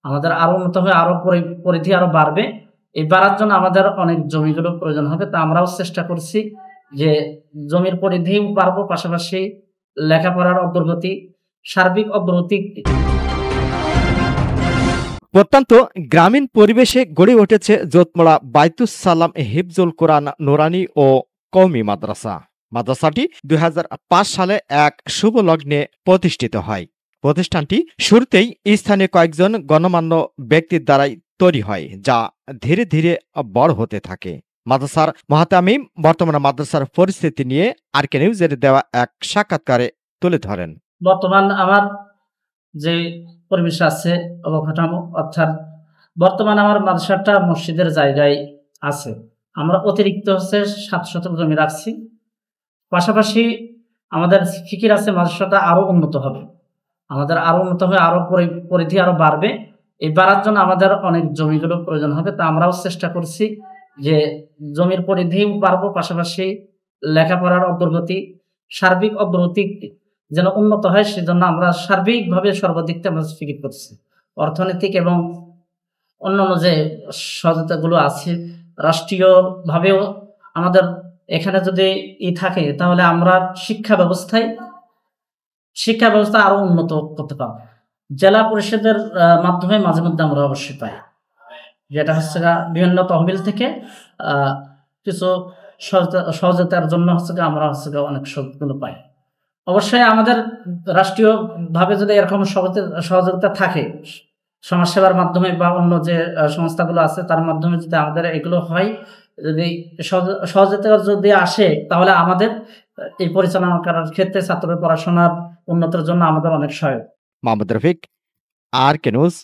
আমাদের আরো উন্নত হয়ে আরো পরিধি আরো বাড়বে। এই বাড়ার জন্য আমাদের অনেক জমিগুলো প্রয়োজন হবে। তা আমরাও চেষ্টা করছি যে জমির পরিধিও বাড়াবো, পাশাপাশি লেখাপড়ার অগ্রগতি, সার্বিক অগ্রগতি। প্রত্যন্ত গ্রামীণ পরিবেশে গড়ে উঠেছে জোতমোড়া বাইতুস সালাম হিফজুল কোরআন নুরানি ও কওমি মাদ্রাসা। মাদ্রাসাটি ২০০৫ সালে এক শুভ লগ্নে প্রতিষ্ঠিত হয়। প্রতিষ্ঠানটি শুরুতেই স্থানীয় কয়েকজন গণ্যমান্য ব্যক্তির দ্বারাই তৈরি হয়, যা ধীরে ধীরে বড় হতে থাকে। মাদ্রাসার মুহতামিম বর্তমানে মাদ্রাসার পরিস্থিতি নিয়ে আরকে নিউজের দেওয়া এক সাক্ষাৎকারে তুলে ধরেন। বর্তমান আমার যে পরিবেশ আছে, অবকাঠামো, অর্থাৎ বর্তমান আমার মাদ্রাসাটা মসজিদের জায়গায় আছে। আমরা অতিরিক্ত ৭ শতক জমি রাখছি। পাশাপাশি আমাদের ফিকির আছে মাদ্রাসাটা আরো উন্নত হবে। আমাদের আরো উন্নত হয়ে আরো পরিধি আরো বাড়বে। এই বাড়ার জন্য আমাদের অনেক জমিগুলো প্রয়োজন হবে। তা আমরাও চেষ্টা করছি যে জমির পরিধিও বাড়বো, পাশাপাশি লেখাপড়ার অগ্রগতি, সার্বিক অগ্রগতি যেন উন্নত হয়, সেজন্য আমরা সার্বিকভাবে সর্বাধিক আমরা ফিকির করছি। অর্থনৈতিক এবং অন্যান্য যে সহায়তাগুলো আছে রাষ্ট্রীয়ভাবেও আমাদের এখানে যদি থাকে, তাহলে আমরা শিক্ষা ব্যবস্থা আরো উন্নত করতে পারবো। জেলা পরিষদের মাধ্যমে মাঝে মধ্যে আমরা অবশ্যই পাই, যেটা হচ্ছে বিভিন্ন তহবিল থেকে কিছু সহযোগিতার জন্য আমরা অনেক সহযোগিতা পাই। অবশ্যই আমাদের রাষ্ট্রীয়ভাবে যদি এরকম সহযোগিতা থাকে, সমাজসেবার মাধ্যমে বা অন্য যে সংস্থাগুলো আছে তার মাধ্যমে যদি আমাদের এগুলো হয়, যদি সহযোগিতা যদি আসে, তাহলে আমাদের এই পরিচালনা করার ক্ষেত্রে ছাত্রদের পড়াশোনার উন্নতির জন্য আমাদের অনেক সহায়ক। মোহাম্মদ রফিক, আরকে নিউজ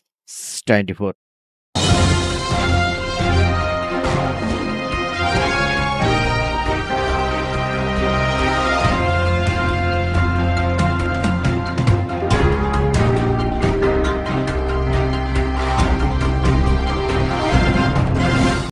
24।